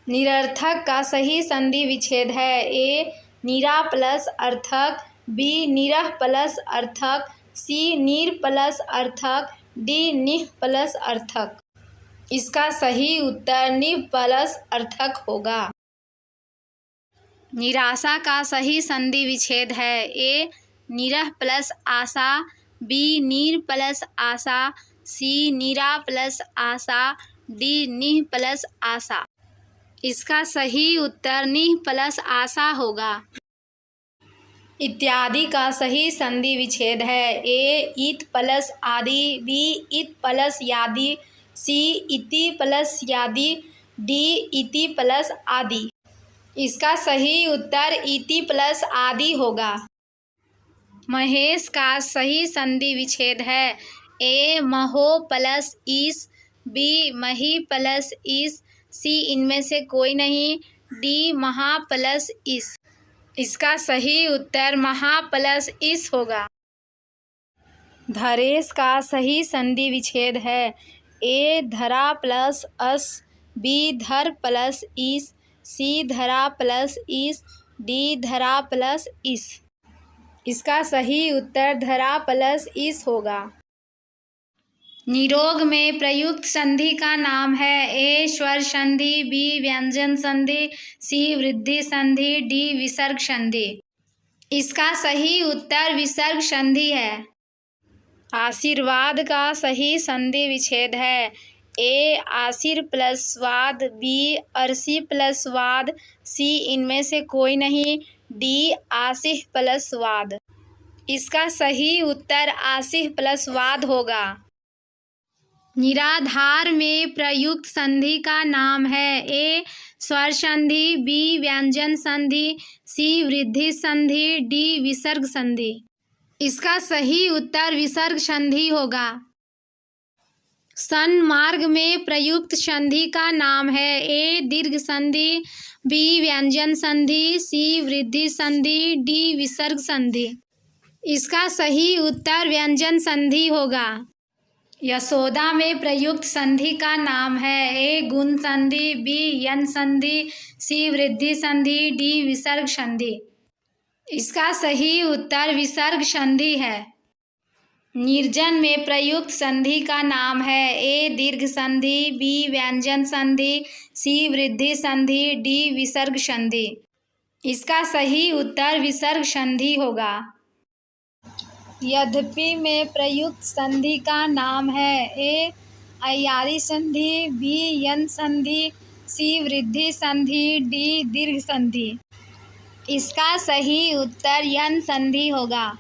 निरर्थक का सही संधि विच्छेद है। ए नीरा प्लस अर्थक, बी निरह प्लस अर्थक, सी नीर प्लस अर्थक, डी निह प्लस अर्थक। इसका सही उत्तर निह प्लस अर्थक होगा। निराशा का सही संधि विच्छेद है। ए निरह प्लस आशा, बी नीर प्लस आशा, सी नीरा प्लस आशा, डी निह प्लस आशा। इसका सही उत्तर निह प्लस आशा होगा। इत्यादि का सही संधि विच्छेद है। ए इत प्लस आदि, बी इत प्लस यादि, सी इति प्लस यादि, डी इति प्लस आदि। इसका सही उत्तर इति प्लस आदि होगा। महेश का सही संधि विच्छेद है। ए महो प्लस ईस, बी मही प्लस ईस, सी इनमें से कोई नहीं, डी महा प्लस ईस। इसका सही उत्तर महा प्लस ईस होगा। धरेश का सही संधि विच्छेद है। ए धरा प्लस अस, बी धर प्लस ईस, सी धरा प्लस ईस, डी धरा प्लस ईस। इसका सही उत्तर धरा प्लस ईस होगा। निरोग में प्रयुक्त संधि का नाम है। ए स्वर संधि, बी व्यंजन संधि, सी वृद्धि संधि, डी विसर्ग संधि। इसका सही उत्तर विसर्ग संधि है। आशीर्वाद का सही संधि विच्छेद है। ए आशीर प्लस वाद, बी अरसी प्लस वाद, सी इनमें से कोई नहीं, डी आसिह प्लस वाद। इसका सही उत्तर आसिह प्लस वाद होगा। निराधार में प्रयुक्त संधि का नाम है। ए स्वर संधि, बी व्यंजन संधि, सी वृद्धि संधि, डी विसर्ग संधि। इसका सही उत्तर विसर्ग संधि होगा। सन्मार्ग में प्रयुक्त संधि का नाम है। ए दीर्घ संधि, बी व्यंजन संधि, सी वृद्धि संधि, डी विसर्ग संधि। इसका सही उत्तर व्यंजन संधि होगा। यशोदा में प्रयुक्त संधि का नाम है। ए गुण संधि, बी यन संधि, सी वृद्धि संधि, डी विसर्ग संधि। इसका सही उत्तर विसर्ग संधि है। निर्जन में प्रयुक्त संधि का नाम है। ए दीर्घ संधि, बी व्यंजन संधि, सी वृद्धि संधि, डी विसर्ग संधि। इसका सही उत्तर विसर्ग संधि होगा। यद्यपि में प्रयुक्त संधि का नाम है। ए अय्यारी संधि, बी यन संधि, सी वृद्धि संधि, डी दीर्घ संधि। इसका सही उत्तर यन संधि होगा।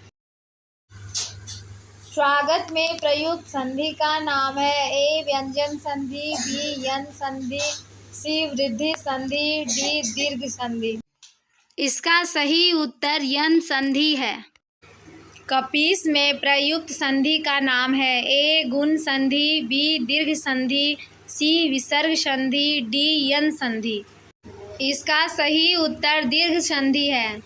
स्वागत में प्रयुक्त संधि का नाम है। ए व्यंजन संधि, बी यन संधि, सी वृद्धि संधि, डी दीर्घ संधि। इसका सही उत्तर यन संधि है। कपीस में प्रयुक्त संधि का नाम है। ए गुण संधि, बी दीर्घ संधि, सी विसर्ग संधि, डी यन संधि। इसका सही उत्तर दीर्घ संधि है।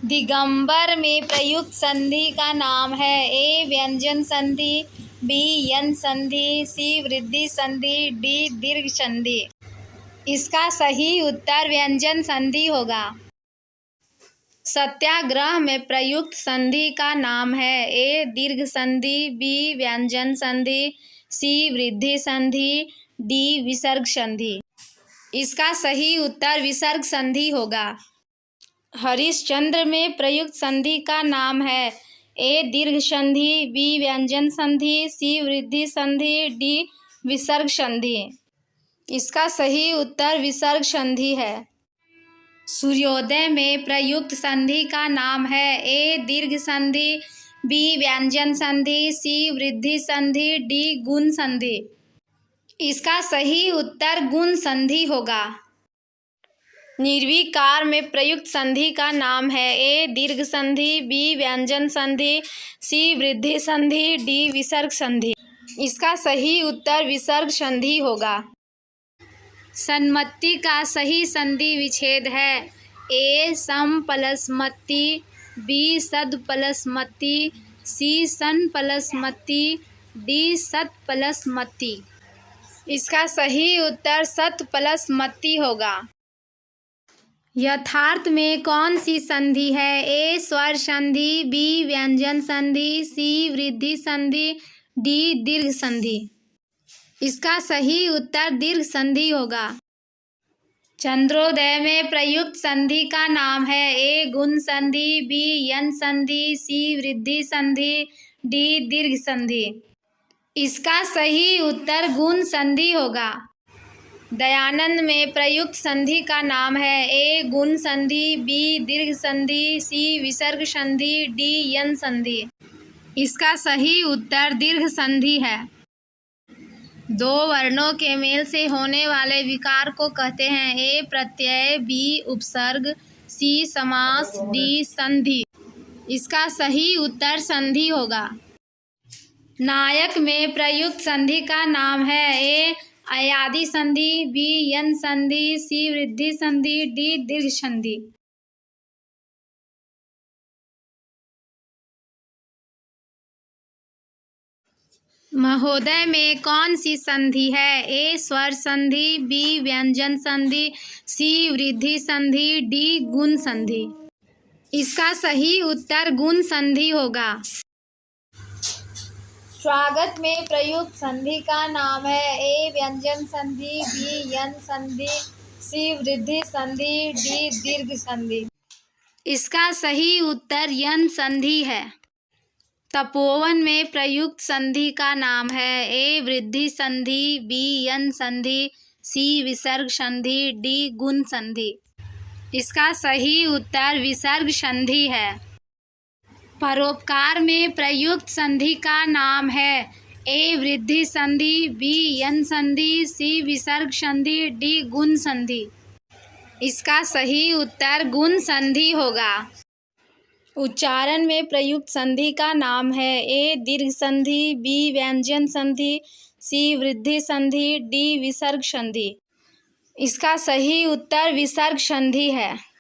दिगंबर में प्रयुक्त संधि का नाम है। ए व्यंजन संधि, बी यन संधि, सी वृद्धि संधि, डी दीर्घ संधि। इसका सही उत्तर व्यंजन संधि होगा। सत्याग्रह में प्रयुक्त संधि का नाम है। ए दीर्घ संधि, बी व्यंजन संधि, सी वृद्धि संधि, डी विसर्ग संधि। इसका सही उत्तर विसर्ग संधि होगा। हरिश्चंद्र में प्रयुक्त संधि का नाम है। ए दीर्घ संधि, बी व्यंजन संधि, सी वृद्धि संधि, डी विसर्ग संधि। इसका सही उत्तर विसर्ग संधि है। सूर्योदय में प्रयुक्त संधि का नाम है। ए दीर्घ संधि, बी व्यंजन संधि, सी वृद्धि संधि, डी गुण संधि। इसका सही उत्तर गुण संधि होगा। निर्विकार में प्रयुक्त संधि का नाम है। ए दीर्घ संधि, बी व्यंजन संधि, सी वृद्धि संधि, डी विसर्ग संधि। इसका सही उत्तर विसर्ग संधि होगा। सन्मति का सही संधि विच्छेद है। ए सम प्लस मति, बी सद प्लस मति, सी सन प्लस मति, डी सत प्लस मति। इसका सही उत्तर सत प्लस मति होगा। यथार्थ में कौन सी संधि है? ए स्वर संधि, बी व्यंजन संधि, सी वृद्धि संधि, डी दीर्घ संधि। इसका सही उत्तर दीर्घ संधि होगा। चंद्रोदय में प्रयुक्त संधि का नाम है? ए गुण संधि, बी यन संधि, सी वृद्धि संधि, डी दीर्घ संधि। इसका सही उत्तर गुण संधि होगा। दयानंद में प्रयुक्त संधि का नाम है? ए गुण संधि, बी दीर्घ संधि, सी विसर्ग संधि, डी यन संधि। इसका सही उत्तर दीर्घ संधि है। दो वर्णों के मेल से होने वाले विकार को कहते हैं? ए प्रत्यय, बी उपसर्ग, सी समास, डी संधि। इसका सही उत्तर संधि होगा। नायक में प्रयुक्त संधि का नाम है? ए अयादि संधि, बी यन संधि, सी वृद्धि संधि, डी दीर्घ संधि। महोदय में कौन सी संधि है? ए स्वर संधि, बी व्यंजन संधि, सी वृद्धि संधि, डी गुण संधि। इसका सही उत्तर गुण संधि होगा। स्वागत में प्रयुक्त संधि का नाम है? ए व्यंजन संधि, बी यन संधि, सी वृद्धि संधि, डी दीर्घ संधि। इसका सही उत्तर यन संधि है। तपोवन में प्रयुक्त संधि का नाम है? ए वृद्धि संधि, बी यन संधि, सी विसर्ग संधि, डी गुण संधि। इसका सही उत्तर विसर्ग संधि है। परोपकार में प्रयुक्त संधि का नाम है? ए वृद्धि संधि, बी यन संधि, सी विसर्ग संधि, डी गुण संधि। इसका सही उत्तर गुण संधि होगा। उच्चारण में प्रयुक्त संधि का नाम है? ए दीर्घ संधि, बी व्यंजन संधि, सी वृद्धि संधि, डी विसर्ग संधि। इसका सही उत्तर विसर्ग संधि है।